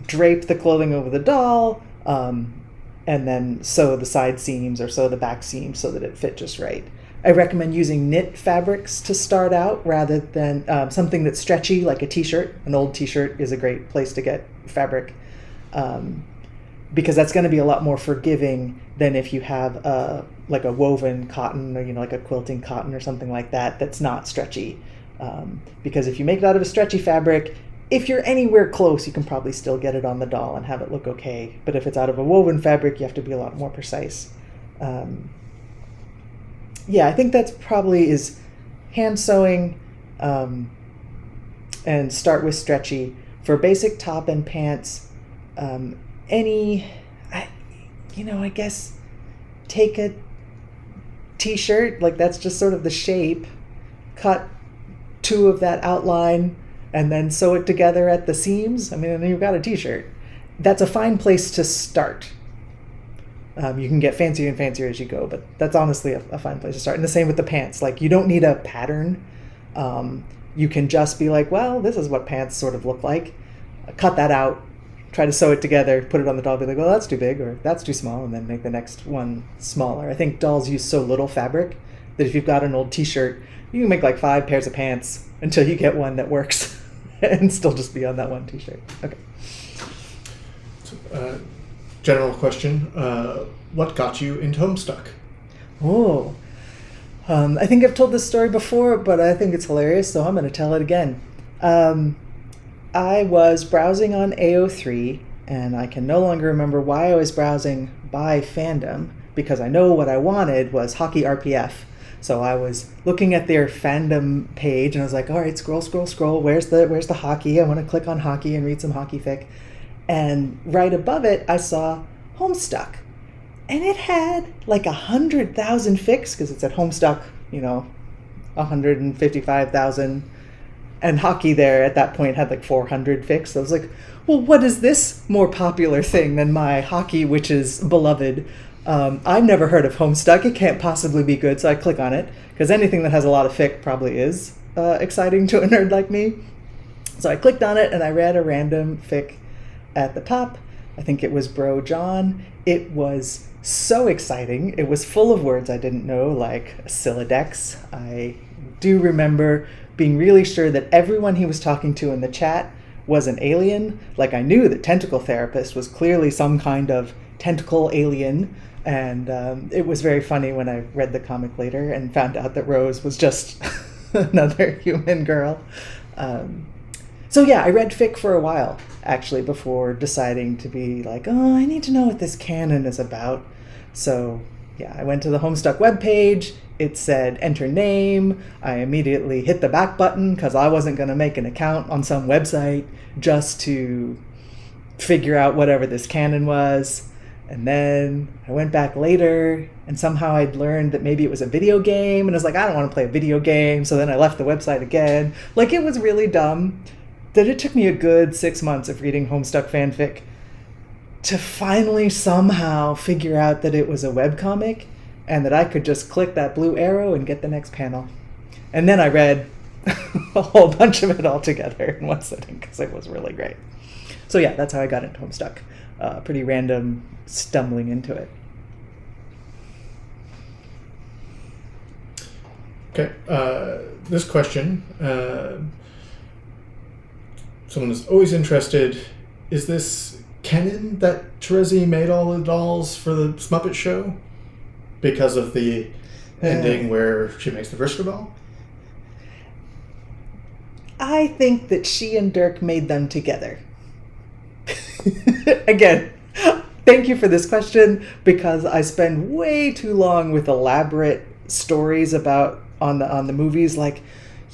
drape the clothing over the doll, and then sew the side seams or sew the back seams so that it fit just right. I recommend using knit fabrics to start out rather than something that's stretchy like a t-shirt. An old t-shirt is a great place to get fabric because that's going to be a lot more forgiving than if you have like a woven cotton or like a quilting cotton or something like that that's not stretchy. Because if you make it out of a stretchy fabric, if you're anywhere close, you can probably still get it on the doll and have it look okay. But if it's out of a woven fabric, you have to be a lot more precise. Yeah, I think that's probably is hand sewing and start with stretchy. For basic top and pants, I guess take a t-shirt, like that's just sort of the shape, cut two of that outline, and then sew it together at the seams. I mean, and then you've got a t-shirt. That's a fine place to start. You can get fancier and fancier as you go, but that's honestly a fine place to start. And the same with the pants. Like, you don't need a pattern. You can just be like, well, this is what pants sort of look like. Cut that out, try to sew it together, put it on the doll, be like, well, that's too big or that's too small, and then make the next one smaller. I think dolls use so little fabric that if you've got an old t-shirt, you can make like 5 pairs of pants until you get one that works and still just be on that one t-shirt. Okay. So, general question, what got you into Homestuck? Oh, I think I've told this story before, but I think it's hilarious, so I'm going to tell it again. I was browsing on AO3, and I can no longer remember why I was browsing by fandom, because I know what I wanted was hockey RPF. So I was looking at their fandom page, and I was like, all right, scroll. Where's the hockey? I want to click on hockey and read some hockey fic. And right above it, I saw Homestuck. And it had like 100,000 fics, because it's at Homestuck, 155,000. And hockey there at that point had like 400 fics. So I was like, well, what is this more popular thing than my hockey, which is beloved? I've never heard of Homestuck. It can't possibly be good. So I click on it, because anything that has a lot of fic probably is exciting to a nerd like me. So I clicked on it and I read a random fic at the top. I think it was Bro John. It was so exciting. It was full of words I didn't know, like Sylladex. I do remember being really sure that everyone he was talking to in the chat was an alien. Like, I knew that Tentacle Therapist was clearly some kind of tentacle alien. And it was very funny when I read the comic later and found out that Rose was just another human girl. So yeah, I read fic for a while, actually, before deciding to be like, oh, I need to know what this canon is about. So yeah, I went to the Homestuck webpage. It said enter name. I immediately hit the back button because I wasn't going to make an account on some website just to figure out whatever this canon was. And then I went back later, and somehow I'd learned that maybe it was a video game, and I was like, I don't want to play a video game. So then I left the website again. Like, it was really dumb that it took me a good 6 months of reading Homestuck fanfic to finally somehow figure out that it was a webcomic and that I could just click that blue arrow and get the next panel. And then I read a whole bunch of it all together in one sitting because it was really great. So yeah, that's how I got into Homestuck. Pretty random stumbling into it. Okay, this question, someone is always interested, is this canon that Terezi made all the dolls for the Muppet Show? Because of the ending where she makes the Vriska doll? I think that she and Dirk made them together. Again, thank you for this question, because I spend way too long with elaborate stories about on the movies, like,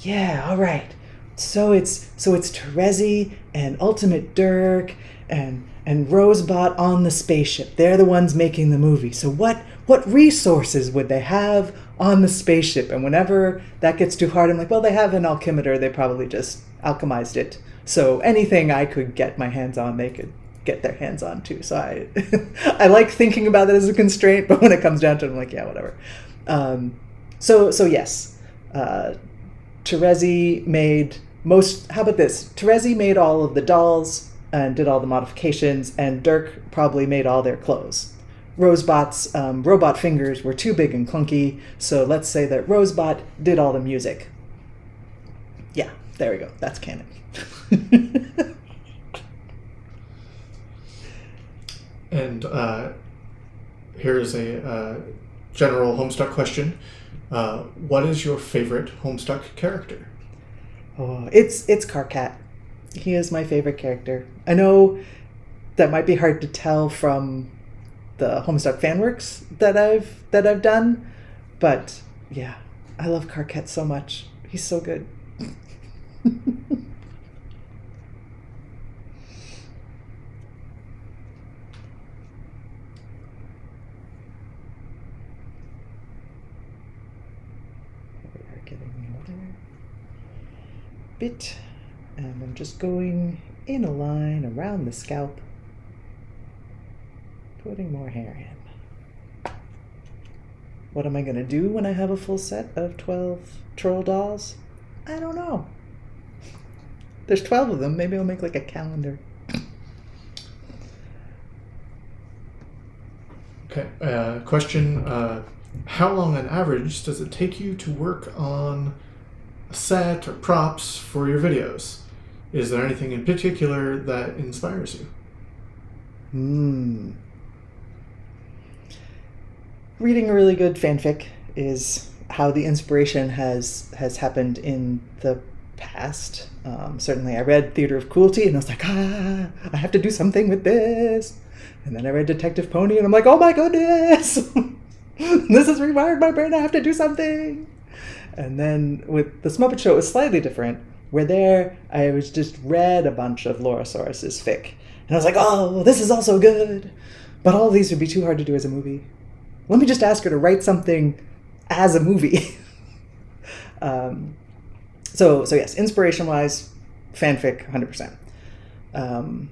yeah, all right, so it's Terezi and Ultimate Dirk and Rosebot on the spaceship. They're the ones making the movie. So what resources would they have on the spaceship? And whenever that gets too hard, I'm like, well, they have an alchemitor. They probably just alchemized it. So anything I could get my hands on, they could get their hands on too. So I like thinking about it as a constraint, but when it comes down to it, I'm like, yeah, whatever. So yes, Terezi made how about this? Terezi made all of the dolls and did all the modifications, and Dirk probably made all their clothes. Rosebot's robot fingers were too big and clunky, so let's say that Rosebot did all the music. Yeah, there we go. That's canon. And here's a general Homestuck question. What is your favorite Homestuck character? Oh, it's Karkat. He is my favorite character. I know that might be hard to tell from the Homestuck fanworks that I've done, but yeah, I love Karkat so much. He's so good. Bit, and I'm just going in a line around the scalp, putting more hair in. What am I going to do when I have a full set of 12 troll dolls? I don't know. There's 12 of them. Maybe I'll make like a calendar. Okay, question. How long on average does it take you to work on a set or props for your videos? Is there anything in particular that inspires you? Reading a really good fanfic is how the inspiration has happened in the past. Certainly I read Theater of Cruelty and I was like, I have to do something with this. And then I read Detective Pony and I'm like, oh my goodness, this has rewired my brain, I have to do something. And then with the Muppet Show, it was slightly different. Where there, I was just read a bunch of Lorosaurus's fic. And I was like, oh, this is also good. But all of these would be too hard to do as a movie. Let me just ask her to write something as a movie. So yes, inspiration-wise, fanfic, 100%.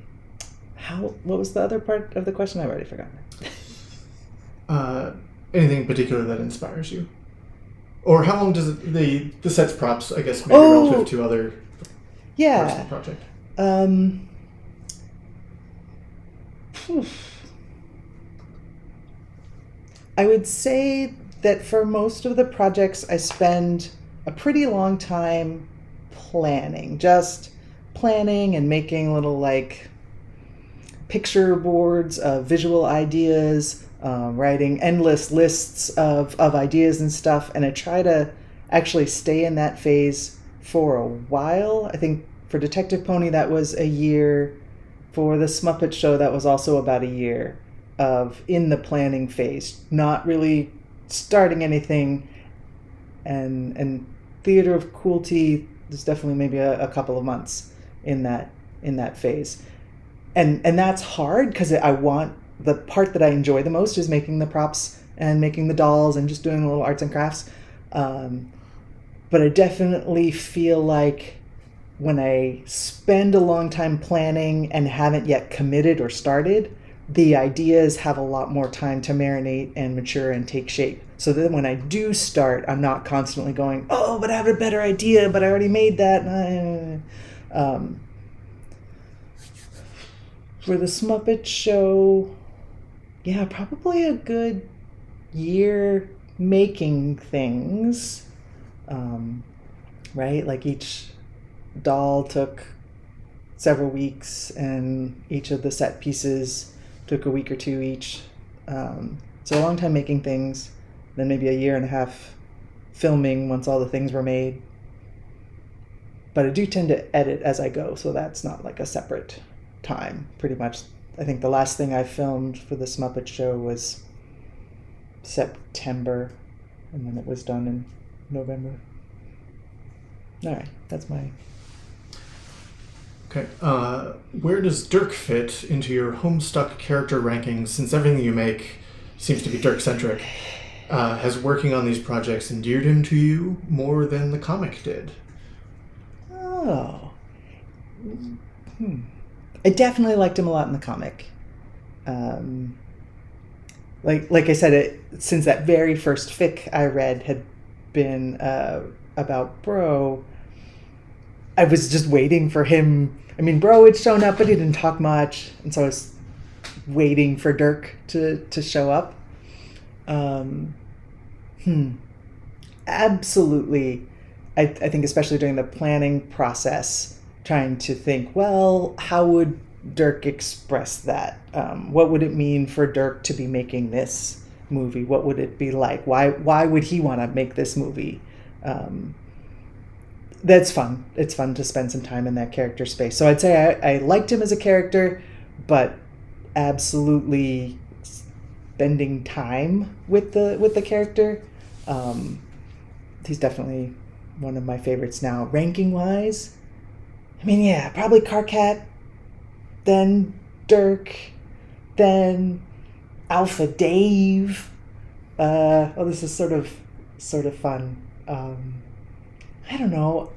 What was the other part of the question? I've already forgotten. Anything in particular that inspires you? Or how long does the sets props, I guess, maybe relative to other parts of the project? I would say that for most of the projects, I spend a pretty long time planning, just planning and making little like picture boards of visual ideas, writing endless lists of ideas and stuff. And I try to actually stay in that phase for a while. I think for Detective Pony, that was a year. For the Smuppet Show, that was also about a year of in the planning phase, not really starting anything. And Theater of Cruelty, there's definitely maybe a couple of months in that phase. And that's hard because I want, the part that I enjoy the most is making the props and making the dolls and just doing the little arts and crafts. But I definitely feel like when I spend a long time planning and haven't yet committed or started, the ideas have a lot more time to marinate and mature and take shape. So then when I do start, I'm not constantly going, oh, but I have a better idea, but I already made that. For the Smuppet Show, yeah, probably a good year making things, right? Like each doll took several weeks, and each of the set pieces took a week or two each. So a long time making things, then maybe a year and a half filming once all the things were made. But I do tend to edit as I go, so that's not like a separate time. Pretty much, I think the last thing I filmed for the Smuppet Show was September, and then it was done in November. All right, that's my... Okay, where does Dirk fit into your Homestuck character rankings, since everything you make seems to be Dirk-centric? Has working on these projects endeared him to you more than the comic did? Oh. I definitely liked him a lot in the comic. Like I said, since that very first fic I read had been about Bro, I was just waiting for him. I mean, Bro had shown up, but he didn't talk much, and so I was waiting for Dirk to show up. Absolutely. I think especially during the planning process, trying to think, well, how would Dirk express that? What would it mean for Dirk to be making this movie? What would it be like? Why would he want to make this movie? That's fun. It's fun to spend some time in that character space. So I'd say I liked him as a character, but absolutely spending time with the character. He's definitely one of my favorites now. Ranking wise, I mean, yeah, probably Carcat, then Dirk, then Alpha Dave. This is sort of fun. I don't know.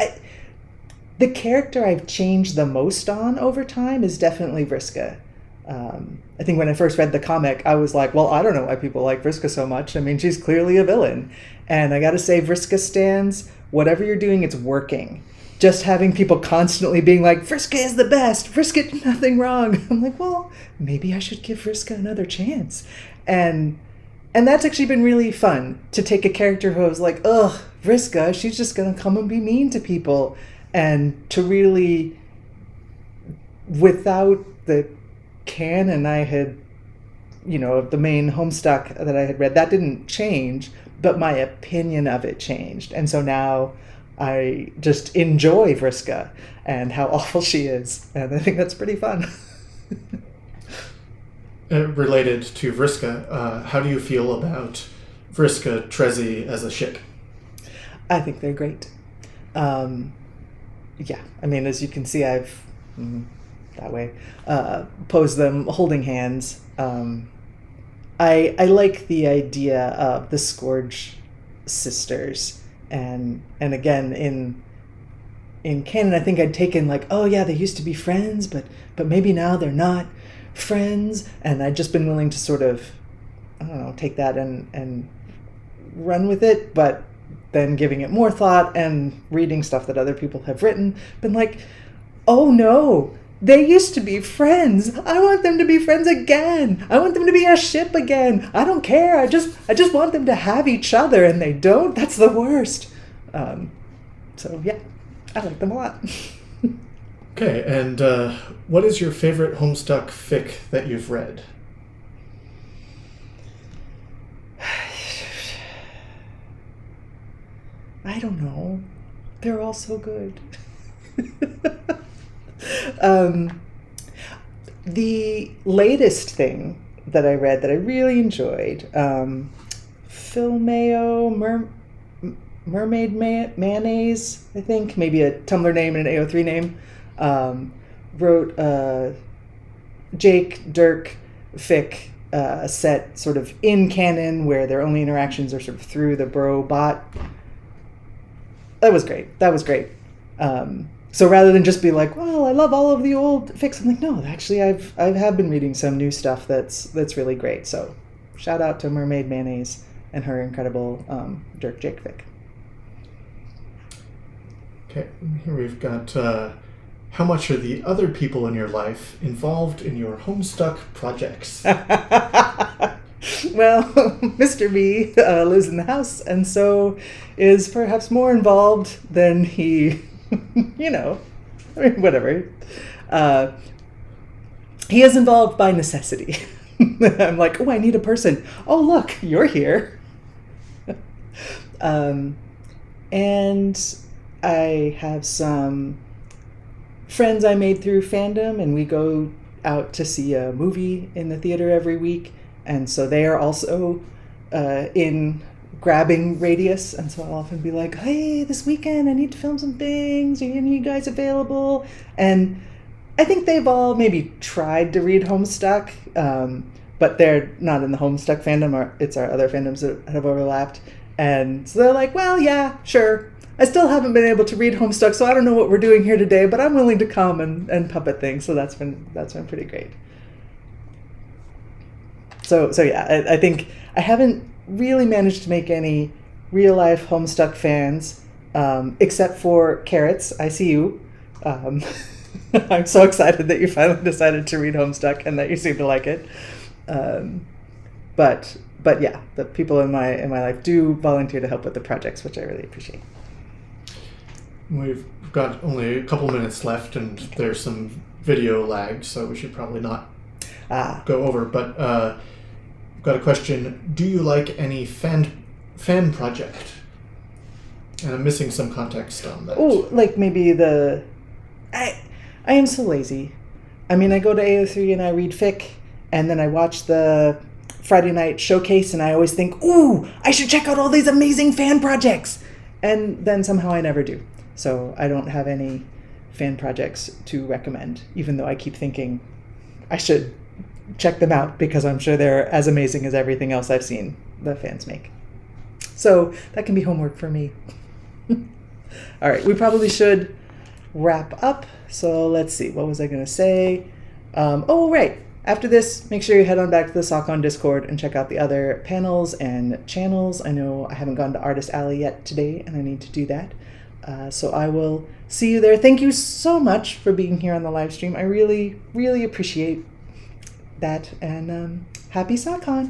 The character I've changed the most on over time is definitely Vriska. I think when I first read the comic, I was like, well, I don't know why people like Vriska so much. I mean, she's clearly a villain. And I gotta say, Vriska stands, whatever you're doing, it's working. Just having people constantly being like, Vriska is the best, Vriska did nothing wrong. I'm like, well, maybe I should give Vriska another chance. And that's actually been really fun, to take a character who was like, ugh, Vriska, she's just gonna come and be mean to people. And to really, without the canon I had, the main Homestuck that I had read, that didn't change, but my opinion of it changed. And so now I just enjoy Vriska and how awful she is. And I think that's pretty fun. Related to Vriska, how do you feel about Vriska Trezzy as a ship? I think they're great. Yeah, I mean, as you can see, I've that way posed them holding hands. I like the idea of the Scourge sisters, and again in canon, I think I'd taken like, oh yeah, they used to be friends, but maybe now they're not friends, and I'd just been willing to sort of, I don't know, take that and run with it, but then giving it more thought and reading stuff that other people have written, been like, oh no, They used to be friends. I want them to be friends again. I want them to be a ship again. I don't care. I just want them to have each other, and they don't. That's the worst. So yeah, I like them a lot. Okay, and what is your favorite Homestuck fic that you've read? I don't know. They're all so good. The latest thing that I read that I really enjoyed, Phil Mayo, Mermaid Mayonnaise, I think, maybe a Tumblr name and an AO3 name, wrote Jake Dirk fic set sort of in canon where their only interactions are sort of through the bro bot. That was great. So rather than just be like, well, I love all of the old fics, I'm like, no, actually, I have been reading some new stuff that's really great. So shout out to Mermaid Mayonnaise and her incredible Dirk Jake fic. Okay, here we've got, how much are the other people in your life involved in your Homestuck projects? Well, Mr. B lives in the house and so is perhaps more involved than he, whatever. He is involved by necessity. I'm like, oh, I need a person. Oh, look, you're here. And I have some friends I made through fandom, and we go out to see a movie in the theater every week. And so they are also in grabbing radius. And so I'll often be like, hey, this weekend I need to film some things. Are any of you guys available? And I think they've all maybe tried to read Homestuck, but they're not in the Homestuck fandom. Or it's our other fandoms that have overlapped. And so they're like, well, yeah, sure. I still haven't been able to read Homestuck, so I don't know what we're doing here today, but I'm willing to come and puppet things. So that's been pretty great. So yeah, I think I haven't really managed to make any real life Homestuck fans, except for Carrots. I see you. I'm so excited that you finally decided to read Homestuck and that you seem to like it. But yeah, the people in my life do volunteer to help with the projects, which I really appreciate. We've got only a couple minutes left, and there's some video lag, so we should probably not go over. But I've got a question. Do you like any fan project? And I'm missing some context on that. Oh, like maybe I am so lazy. I mean, I go to AO3 and I read fic, and then I watch the Friday night showcase, and I always think, ooh, I should check out all these amazing fan projects. And then somehow I never do. So I don't have any fan projects to recommend, even though I keep thinking I should check them out because I'm sure they're as amazing as everything else I've seen the fans make. So that can be homework for me. All right, we probably should wrap up. So let's see, what was I going to say? Right. After this, make sure you head on back to the SAHCon Discord and check out the other panels and channels. I know I haven't gone to Artist Alley yet today, and I need to do that. So I will see you there. Thank you so much for being here on the live stream. I really, really appreciate that. And happy SAHCon.